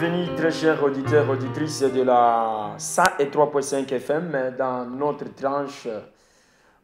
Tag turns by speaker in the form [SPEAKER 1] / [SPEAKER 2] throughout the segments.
[SPEAKER 1] Bienvenue très chers auditeurs, auditrices de la 103.5 FM dans notre tranche,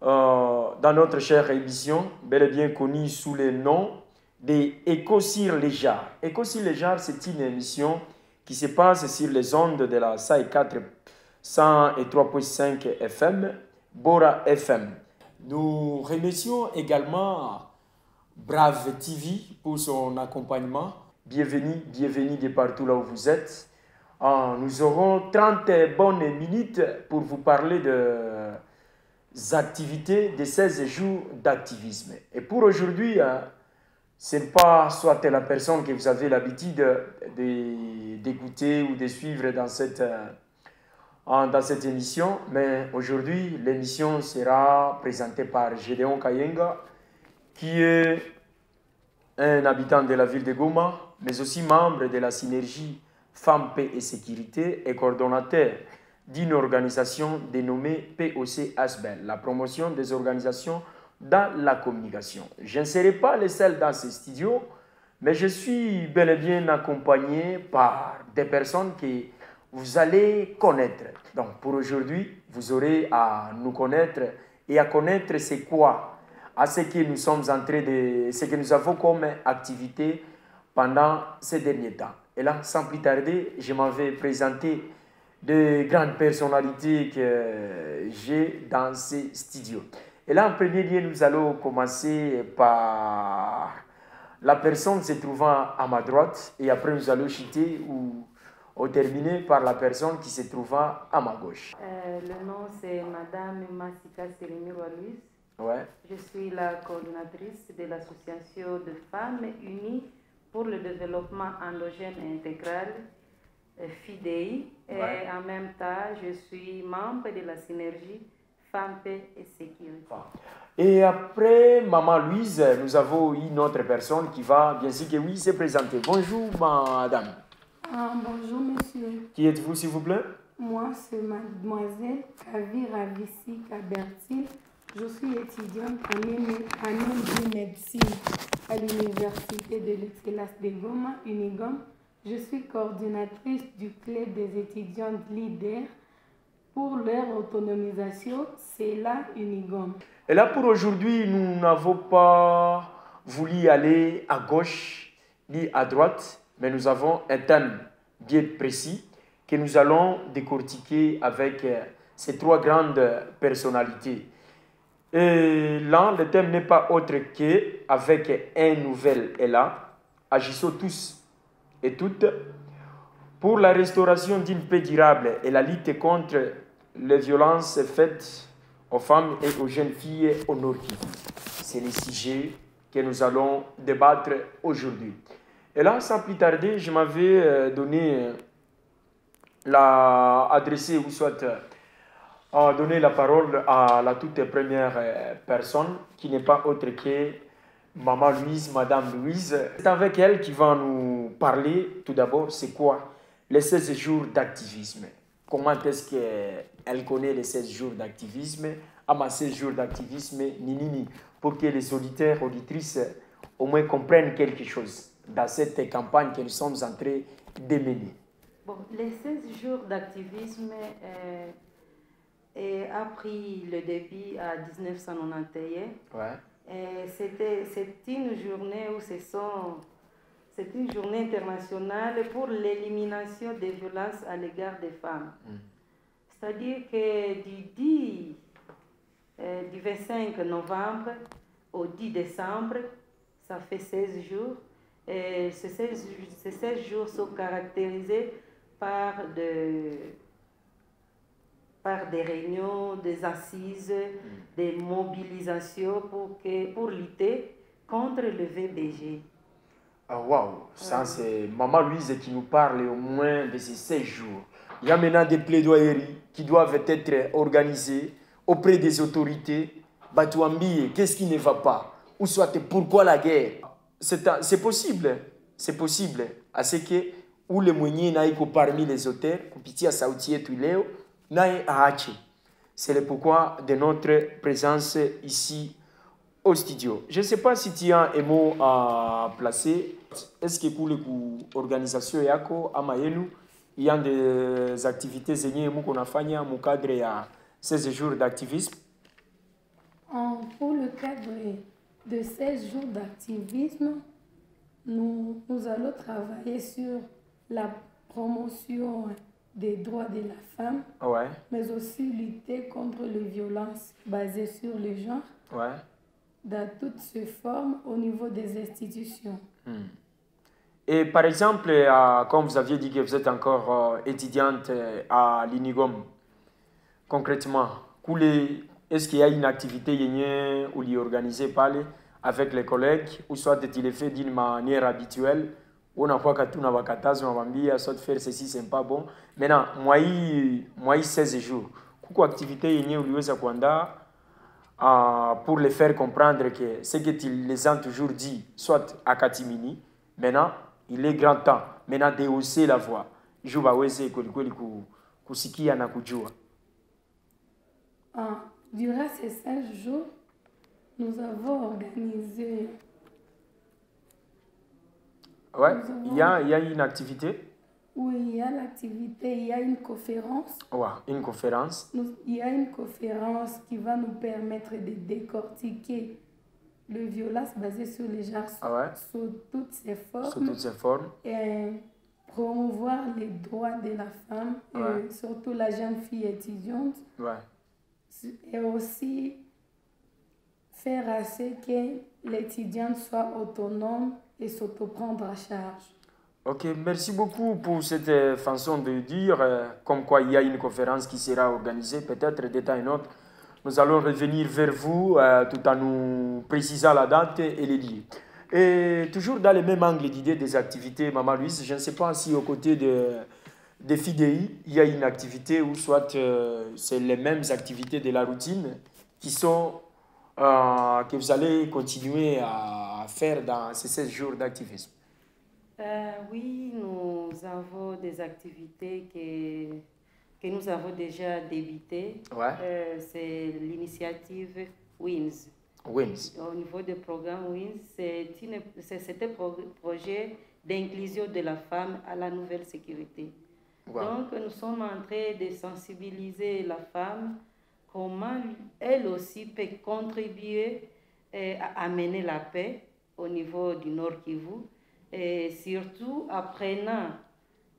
[SPEAKER 1] dans notre chère émission, bel et bien connue sous le nom des Éco-Cyr Léjar. Éco-Cyr Léjar, c'est une émission qui se passe sur les ondes de la 103.5 FM, Bora FM. Nous remercions également Brave TV pour son accompagnement. Bienvenue de partout là où vous êtes. Nous aurons 30 bonnes minutes pour vous parler des activités de 16 jours d'activisme. Et pour aujourd'hui, ce n'est pas soit la personne que vous avez l'habitude d'écouter ou de suivre dans cette émission, mais aujourd'hui, l'émission sera présentée par Gédéon Kayenga, qui est un habitant de la ville de Goma, mais aussi membre de la synergie Femmes, Paix et Sécurité et coordonnateur d'une organisation dénommée POC Asbel, la promotion des organisations dans la communication. Je ne serai pas le seul dans ce studio, mais je suis bel et bien accompagné par des personnes que vous allez connaître. Donc pour aujourd'hui, vous aurez à nous connaître et à connaître c'est quoi à ce que nous sommes en train de, ce que nous avons comme activité pendant ces derniers temps. Et là, sans plus tarder, je m'en vais présenter de grandes personnalités que j'ai dans ces studios. Et là, en premier lieu, nous allons commencer par la personne se trouvant à ma droite, et après nous allons chuter ou terminer par la personne qui se trouvant à ma gauche.
[SPEAKER 2] Le nom, c'est Madame Massika Sérémy-Louise.
[SPEAKER 1] Ouais.
[SPEAKER 2] Je suis la coordinatrice de l'association de femmes unies pour le développement endogène et intégral, FIDEI.
[SPEAKER 1] Ouais.
[SPEAKER 2] Et en même temps, je suis membre de la synergie Femmes, Paix et Sécurité.
[SPEAKER 1] Et après Maman Louise, nous avons une autre personne qui va, bien sûr que oui, se présenter. Bonjour madame.
[SPEAKER 3] Bonjour monsieur.
[SPEAKER 1] Qui êtes-vous s'il vous plaît?
[SPEAKER 3] Moi, c'est mademoiselle Kavira Vissi Kabertil. Je suis étudiante en année de médecine à l'Université de l'Excellence de Goma, Unigom. Je suis coordinatrice du club des étudiantes leaders pour leur autonomisation, c'est la Unigom.
[SPEAKER 1] Et là pour aujourd'hui, nous n'avons pas voulu aller à gauche ni à droite, mais nous avons un thème bien précis que nous allons décortiquer avec ces trois grandes personnalités. Et là, le thème n'est pas autre qu'avec un nouvel élan, agissons tous et toutes pour la restauration d'une paix durable et la lutte contre les violences faites aux femmes et aux jeunes filles au Nord Kivu. C'est le sujet que nous allons débattre aujourd'hui. Et là, sans plus tarder, je m'avais donner la parole à la toute première personne qui n'est pas autre que Maman Louise, Madame Louise. C'est avec elle qui va nous parler tout d'abord, c'est quoi les 16 jours d'activisme. Comment est-ce qu'elle connaît les 16 jours d'activisme, à 16 jours d'activisme, ni, pour que les auditeurs, auditrices au moins comprennent quelque chose dans cette campagne que nous sommes en train de mener.
[SPEAKER 2] Bon, les 16 jours d'activisme a pris le début à 1991.
[SPEAKER 1] Ouais.
[SPEAKER 2] C'est une journée c'est une journée internationale pour l'élimination des violences à l'égard des femmes. C'est-à-dire que du 25 novembre au 10 décembre, ça fait 16 jours. Et ces 16 jours sont caractérisés par des réunions, des assises, des mobilisations pour lutter contre le VBG.
[SPEAKER 1] Ah waouh, ça c'est Maman Louise qui nous parle au moins de ces 16 jours. Il y a maintenant des plaidoyeries qui doivent être organisées auprès des autorités. Batouambi, qu'est-ce qui ne va pas? Ou soit pourquoi la guerre? C'est possible, à ce que où les moyens n'aillent que parmi les auteurs, Kupiti à Saouti et Tuléo, n'aillent à Haché. C'est le pourquoi de notre présence ici au studio. Je ne sais pas si tu as un mot à placer Est-ce que pour l'organisation yako ama yenu, il y a des activités zenye muko nafanya mu cadre ya 16 jours d'activisme?
[SPEAKER 3] Pour le cadre de 16 jours d'activisme, nous allons travailler sur la promotion des droits de la femme,
[SPEAKER 1] Ouais.
[SPEAKER 3] mais aussi lutter contre les violences basées sur le genre,
[SPEAKER 1] Ouais.
[SPEAKER 3] dans toutes ses formes au niveau des institutions.
[SPEAKER 1] Et par exemple, comme vous aviez dit que vous êtes encore étudiante à l'Unigom, concrètement, est-ce qu'il y a une activité ou organisée avec les collègues, ou soit il est fait d'une manière habituelle, on a quoi que tout n'a pas qu'à soit faire ceci, c'est pas bon. Maintenant, moi, 16 jours, quelle activité y pour les faire comprendre que ce qu'ils les ont toujours dit, soit à Katimini, maintenant, il est grand temps, maintenant, de hausser la voix. Je vais essayer kusikia na kujua.
[SPEAKER 3] Durant ces 5 jours, nous avons organisé...
[SPEAKER 1] Ouais, il y a une activité.
[SPEAKER 3] Oui, il y a l'activité, il y a une conférence.
[SPEAKER 1] Ouais, une conférence.
[SPEAKER 3] Il y a une conférence qui va nous permettre de décortiquer les violences basées sur les genres sous toutes ses formes.
[SPEAKER 1] Sous toutes ses formes.
[SPEAKER 3] Et promouvoir les droits de la femme, et surtout la jeune fille étudiante.
[SPEAKER 1] Ouais.
[SPEAKER 3] Et aussi faire à ce que l'étudiante soit autonome et s'autoprendre à charge.
[SPEAKER 1] Ok, merci beaucoup pour cette façon de dire, comme quoi il y a une conférence qui sera organisée, peut-être de temps et autre. Nous allons revenir vers vous tout en nous précisant la date et les lieux. Et toujours dans le même angle d'idée des activités, Maman Louise, je ne sais pas si aux côtés des FIDEI, il y a une activité ou soit c'est les mêmes activités de la routine qui sont, que vous allez continuer à faire dans ces 16 jours d'activisme.
[SPEAKER 2] Oui, nous avons des activités que nous avons déjà débutées.
[SPEAKER 1] Ouais.
[SPEAKER 2] C'est l'initiative WINS.
[SPEAKER 1] WINS.
[SPEAKER 2] Au niveau du programme WINS, c'est un projet d'inclusion de la femme à la nouvelle sécurité. Wow. Donc, nous sommes en train de sensibiliser la femme comment elle aussi peut contribuer à amener la paix au niveau du Nord Kivu. Et surtout apprenant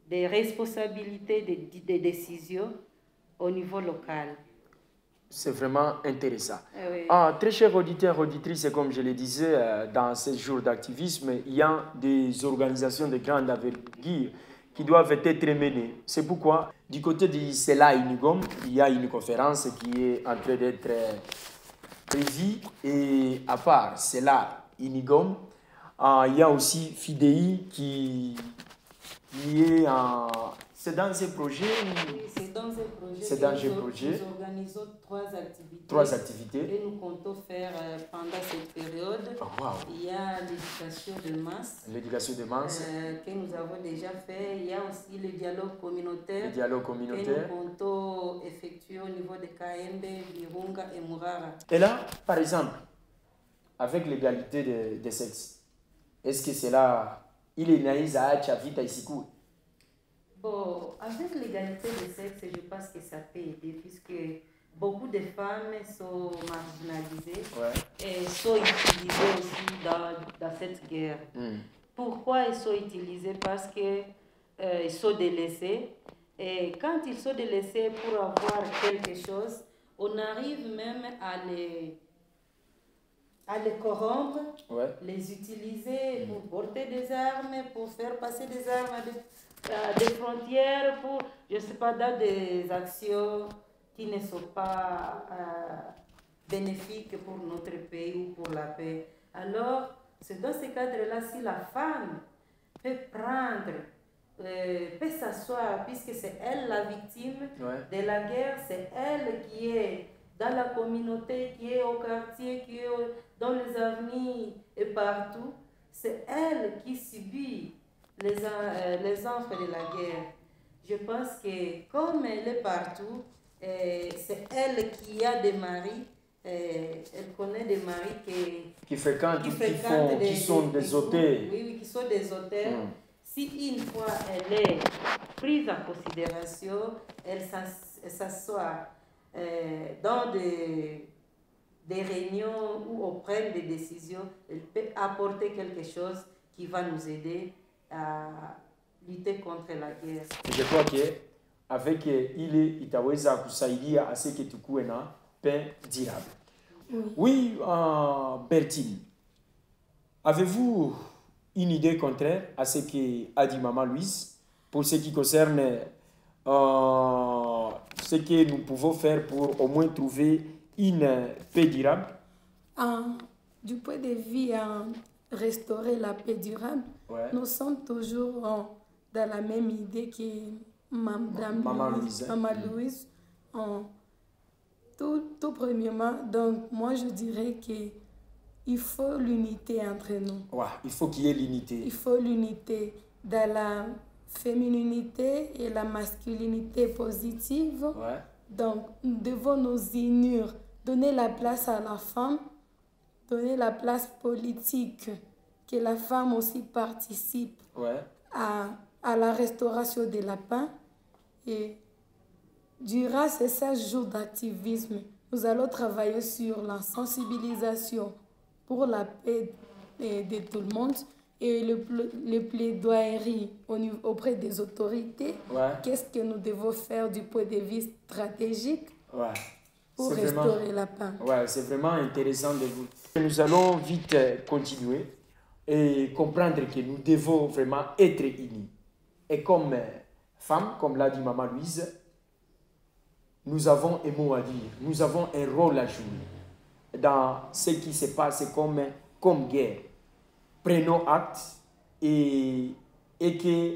[SPEAKER 2] des responsabilités des décisions au niveau local.
[SPEAKER 1] C'est vraiment intéressant.
[SPEAKER 2] Oui.
[SPEAKER 1] Très chers auditeurs, auditrices, comme je le disais, dans ces jours d'activisme, il y a des organisations de grande envergure qui doivent être menées. C'est pourquoi, du côté de CELA Unigom, il y a une conférence qui est en train d'être prévue. Et à part CELA Unigom, il y a aussi FIDEI qui est en... C'est dans ces projets?
[SPEAKER 2] Oui, c'est dans ces projets.
[SPEAKER 1] C'est dans ces projets.
[SPEAKER 2] Nous organisons 3 activités.
[SPEAKER 1] 3 activités.
[SPEAKER 2] Et nous comptons faire pendant cette période.
[SPEAKER 1] Oh, wow.
[SPEAKER 2] Il y a l'éducation de masse.
[SPEAKER 1] L'éducation de masse.
[SPEAKER 2] Que nous avons déjà fait. Il y a aussi le dialogue communautaire.
[SPEAKER 1] Le dialogue communautaire.
[SPEAKER 2] Que nous comptons effectuer au niveau de Kaembe, Virunga et Murara.
[SPEAKER 1] Et là, par exemple, avec l'égalité des sexes, est-ce que c'est là, il est naïs à Chavita ici?
[SPEAKER 2] Bon, avec l'égalité des sexes, je pense que ça peut aider, puisque beaucoup de femmes sont marginalisées et sont utilisées aussi dans cette guerre. Pourquoi elles sont utilisées? Parce qu'elles sont délaissées. Et quand ils sont délaissés pour avoir quelque chose, on arrive même à les corrompre, les utiliser pour porter des armes, pour faire passer des armes à des frontières, pour, je ne sais pas, dans des actions qui ne sont pas bénéfiques pour notre pays ou pour la paix. Alors, c'est dans ce cadre-là, si la femme peut prendre, peut s'asseoir, puisque c'est elle la victime de la guerre, c'est elle qui est dans la communauté, qui est au quartier, qui est dans les avenues et partout, c'est elle qui subit les enfants de la guerre. Je pense que comme elle est partout, c'est elle qui a des maris elle connaît des maris
[SPEAKER 1] qui fréquentent, qui sont des auteurs.
[SPEAKER 2] Oui, qui sont des auteurs. Si une fois elle est prise en considération, elle s'assoit dans des réunions où on prend des décisions, elle peut apporter quelque chose qui va nous aider à lutter contre la guerre.
[SPEAKER 1] Je crois qu'avec il itaweza kusaidia aseke tukuwe na paix durable. Oui, Bertine, avez-vous une idée contraire à ce qu'a dit Maman Louise pour ce qui concerne ce que nous pouvons faire pour au moins trouver une paix durable?
[SPEAKER 3] Du point de vue restaurer la paix durable, nous sommes toujours dans la même idée que Maman Louise. Tout premièrement, donc moi je dirais qu'il faut l'unité entre nous.
[SPEAKER 1] Ouais, il faut qu'il y ait l'unité.
[SPEAKER 3] Il faut l'unité dans la fémininité et la masculinité positive.
[SPEAKER 1] Ouais.
[SPEAKER 3] Donc nous devons nous unir, donner la place à la femme, donner la place politique, que la femme aussi participe à la restauration de la paix. Et durant ces 16 jours d'activisme, nous allons travailler sur la sensibilisation pour la paix de tout le monde et le plaidoyerie auprès des autorités. Qu'est-ce que nous devons faire du point de vue stratégique pour restaurer la paix.
[SPEAKER 1] Ouais, c'est vraiment intéressant de vous. Nous allons vite continuer et comprendre que nous devons vraiment être unis. Et comme femme, comme l'a dit Maman Louise, nous avons un mot à dire, nous avons un rôle à jouer dans ce qui se passe comme guerre. Prenons acte et que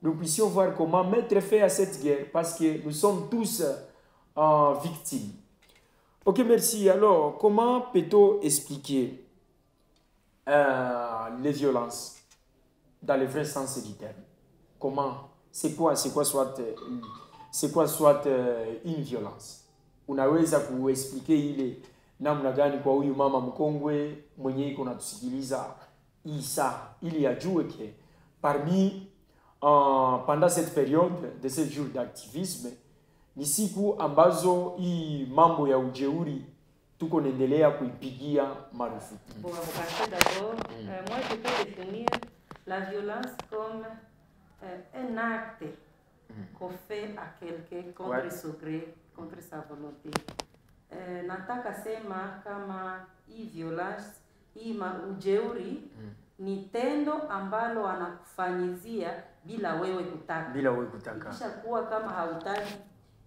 [SPEAKER 1] nous puissions voir comment mettre fin à cette guerre parce que nous sommes tous victimes. Ok, merci. Alors, comment peut-on expliquer les violences dans le vrai sens du terme? Comment? C'est quoi soit une violence? Unaweza kuexplique ile namna gani kwa huyu mama mkongwe mwenye iko natusikiliza Isa ili ajue que parmi pendant cette période de ces jours d'activisme ni siku ambazo hii mambo ya ujeuri tuko naendelea kuipigia marufuku.
[SPEAKER 2] Bon, d'abord, moi je peux définir la violence comme un acte qu'on fait à quelqu'un contre son gré, contre sa volonté. Nataka sema kama hii violence, hii ujeuri ni tendo ambalo anakufanyizia bila wewe kutaka.
[SPEAKER 1] Bila wewe kutaka.
[SPEAKER 2] Kisha kuwa kama hautaki,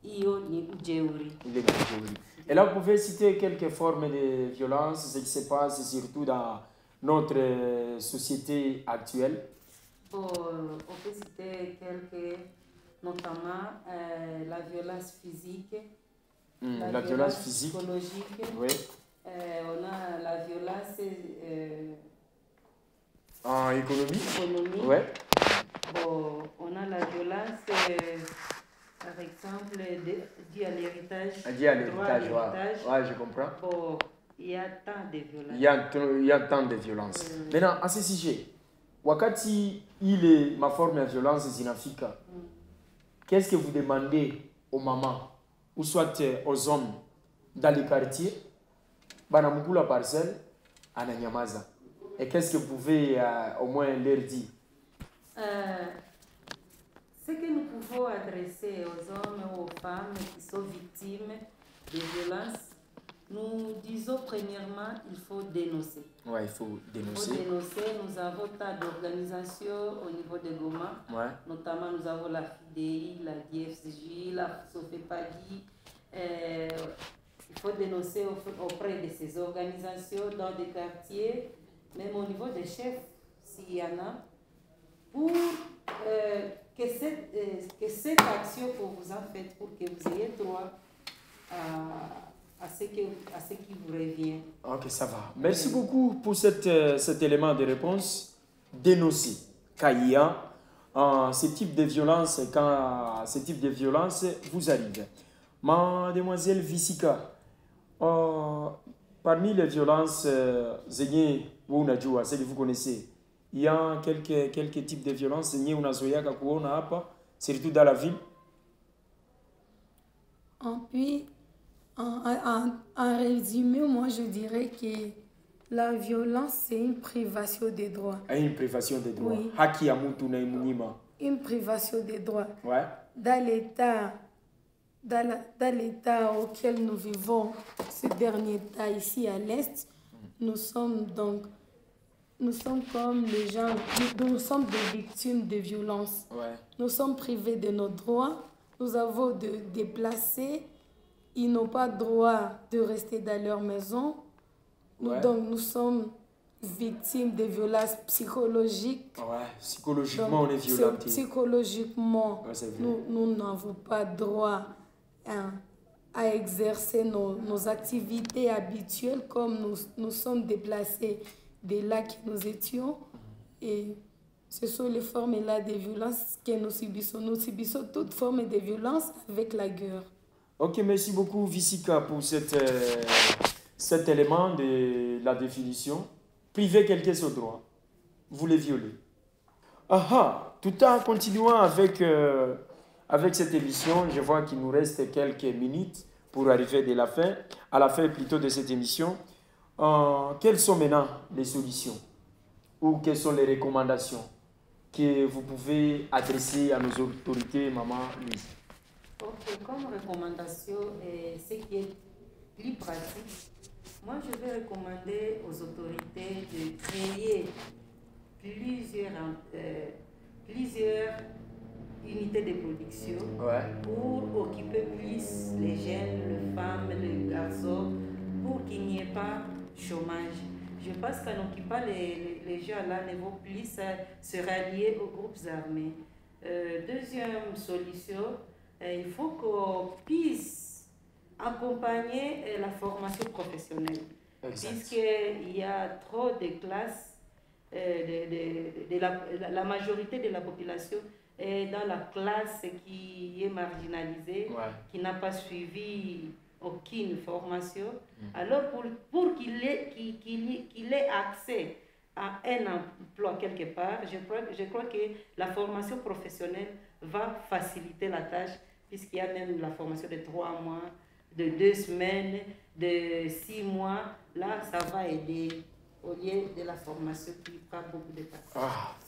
[SPEAKER 2] hiyo ni ujeuri.
[SPEAKER 1] Il est ujeuri. Et là, vous pouvez citer quelques formes de violence, ce qui se passe surtout dans notre société actuelle.
[SPEAKER 2] On peut citer quelques, notamment la violence physique,
[SPEAKER 1] la violence physique,
[SPEAKER 2] psychologique.
[SPEAKER 1] Oui.
[SPEAKER 2] On a la violence
[SPEAKER 1] en économie. Ouais.
[SPEAKER 2] Bon, on a la violence, par exemple, due à l'héritage.
[SPEAKER 1] Due à l'héritage, ouais, je comprends.
[SPEAKER 2] Bon, il y a tant de violences.
[SPEAKER 1] Il y a tant de violences. Maintenant, à ce sujet, wakati ile maforme ya violence zinafika, qu'est-ce que vous demandez aux mamans ou soit aux hommes dans les quartiers? Banamukula parcelle, ananyamaza. Et qu'est-ce que vous pouvez au moins leur dire?
[SPEAKER 2] Ce que nous pouvons adresser aux hommes et aux femmes qui sont victimes de violences, nous disons premièrement, il faut dénoncer.
[SPEAKER 1] Ouais, il faut dénoncer.
[SPEAKER 2] Il faut dénoncer. Nous avons tant d'organisations au niveau de Goma.
[SPEAKER 1] Ouais.
[SPEAKER 2] Notamment, nous avons la FIDEI, la DFCJ, la SOFEPADI. Il faut dénoncer auprès de ces organisations dans des quartiers, même au niveau des chefs, s'il y en a, pour que cette action que vous en faites, pour que vous ayez droit à ce qui vous revient. Ok,
[SPEAKER 1] ça va. Merci beaucoup pour cet élément de réponse. Dénoncer. Quand il y a ce type de violence, quand ce type de violence vous arrive. Mademoiselle Vissika, Parmi les violences, zenye ou unajua, celles que vous connaissez, il y a quelques types de violences zenye unazoea kuona hapa, surtout dans la ville.
[SPEAKER 3] Puis, en résumé, moi je dirais que la violence, c'est une privation des droits.
[SPEAKER 1] Une privation des droits.
[SPEAKER 3] Oui.
[SPEAKER 1] Haki ya mtu na imunyima.
[SPEAKER 3] Une privation des droits.
[SPEAKER 1] Ouais.
[SPEAKER 3] Dans l'état auquel nous vivons, ce dernier temps ici à l'Est, nous sommes comme les gens, nous sommes des victimes de violences.
[SPEAKER 1] Ouais.
[SPEAKER 3] Nous sommes privés de nos droits, nous avons de déplacer, ils n'ont pas droit de rester dans leur maison.
[SPEAKER 1] Ouais.
[SPEAKER 3] Donc nous sommes victimes de violences psychologiques.
[SPEAKER 1] Ouais, psychologiquement
[SPEAKER 3] Donc,
[SPEAKER 1] on est violenté.
[SPEAKER 3] Psychologiquement,
[SPEAKER 1] Ouais, c'est vrai.
[SPEAKER 3] nous n'avons pas droit à exercer nos activités habituelles comme nous sommes déplacés de là que nous étions. Et ce sont les formes-là de violence que nous subissons. Nous subissons toute forme de violence avec la guerre.
[SPEAKER 1] Ok, merci beaucoup Visika pour cet élément de la définition. Priver quelqu'un de droit, vous les violez. Tout en continuant avec cette émission, je vois qu'il nous reste quelques minutes pour arriver à la fin plutôt de cette émission. Quelles sont maintenant les solutions ou quelles sont les recommandations que vous pouvez adresser à nos autorités, Maman Louise?
[SPEAKER 2] Ok, comme recommandation, ce qui est plus pratique, moi je vais recommander aux autorités de créer plusieurs unités de production pour occuper plus les jeunes, les femmes, les garçons, pour qu'il n'y ait pas de chômage. Je pense qu'en occupant les gens là, ne vont plus se rallier aux groupes armés. Deuxième solution, il faut qu'on puisse accompagner la formation professionnelle. Puisqu'il y a trop de classes, la majorité de la population est dans la classe qui est marginalisée, qui n'a pas suivi aucune formation. Alors pour qu'il ait accès à un emploi quelque part, je crois que la formation professionnelle va faciliter la tâche, puisqu'il y a même la formation de 3 mois, de 2 semaines, de 6 mois. Là, ça va aider au lieu de la formation qui prend beaucoup de temps.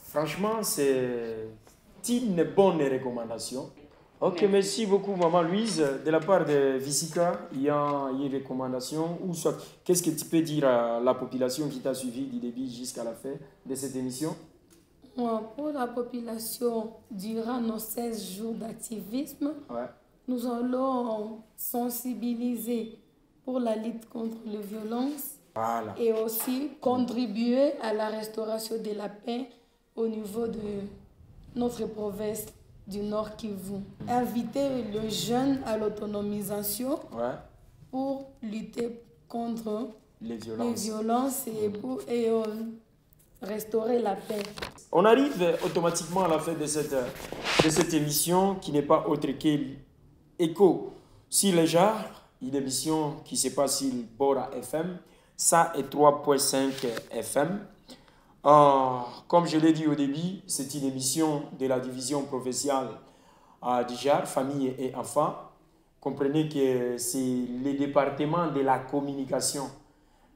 [SPEAKER 1] Franchement, c'est une bonne recommandation. Ok, merci beaucoup, Maman Louise. De la part de Visika, il y a une recommandation ou soit qu'est-ce que tu peux dire à la population qui t'a suivi du début jusqu'à la fin de cette émission?
[SPEAKER 3] Pour la population, durant nos 16 jours d'activisme, nous allons sensibiliser pour la lutte contre les violences et aussi contribuer à la restauration de la paix au niveau de notre province du Nord Kivu. Inviter les jeunes à l'autonomisation pour lutter contre les violences et restaurer la paix.
[SPEAKER 1] On arrive automatiquement à la fin de cette émission qui n'est pas autre qu'Écho sur les genres, une émission qui se passe sur Bora FM, ça est 3.5 FM. Comme je l'ai dit au début, c'est une émission de la division provinciale du genre, famille et enfants. Comprenez que c'est le département de la communication.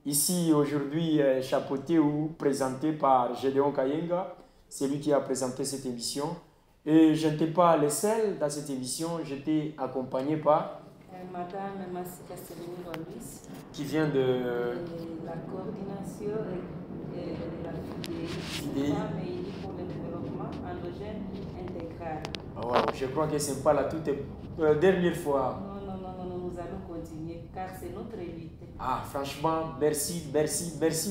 [SPEAKER 1] Ici, aujourd'hui, chapeauté ou présenté par Gédéon Kayenga, c'est lui qui a présenté cette émission. Et je n'étais pas le seul dans cette émission, j'étais accompagné par
[SPEAKER 2] Madame Massika Sereni-Louise,
[SPEAKER 1] qui vient de
[SPEAKER 2] la coordination de la femmes et pour le développement endogène intégral.
[SPEAKER 1] Je crois que ce n'est pas la toute dernière fois.
[SPEAKER 2] Non, nous allons continuer car c'est notre lutte.
[SPEAKER 1] Franchement, merci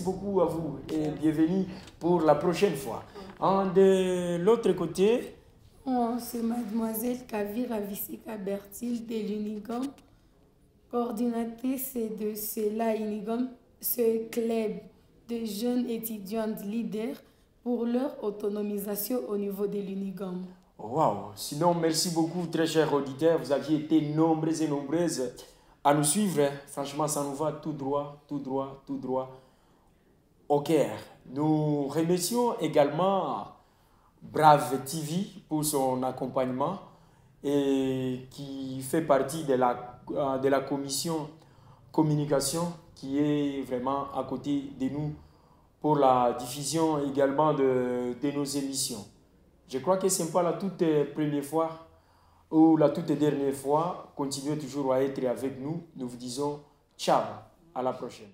[SPEAKER 1] beaucoup à vous et bienvenue pour la prochaine fois. De l'autre côté,
[SPEAKER 3] c'est mademoiselle Kavira Visika Bertil de l'Unigom, coordinatrice de CELA Unigom, ce club de jeunes étudiantes leaders pour leur autonomisation au niveau de l'Unigom.
[SPEAKER 1] Sinon, merci beaucoup, très chers auditeurs. Vous aviez été nombreux et nombreuses à nous suivre. Franchement, ça nous va tout droit, tout droit, tout droit au cœur. Nous remercions également Brave TV pour son accompagnement et qui fait partie de la commission communication qui est vraiment à côté de nous pour la diffusion également de nos émissions. Je crois que ce n'est pas la toute première fois ou la toute dernière fois. Continuez toujours à être avec nous. Nous vous disons ciao, à la prochaine.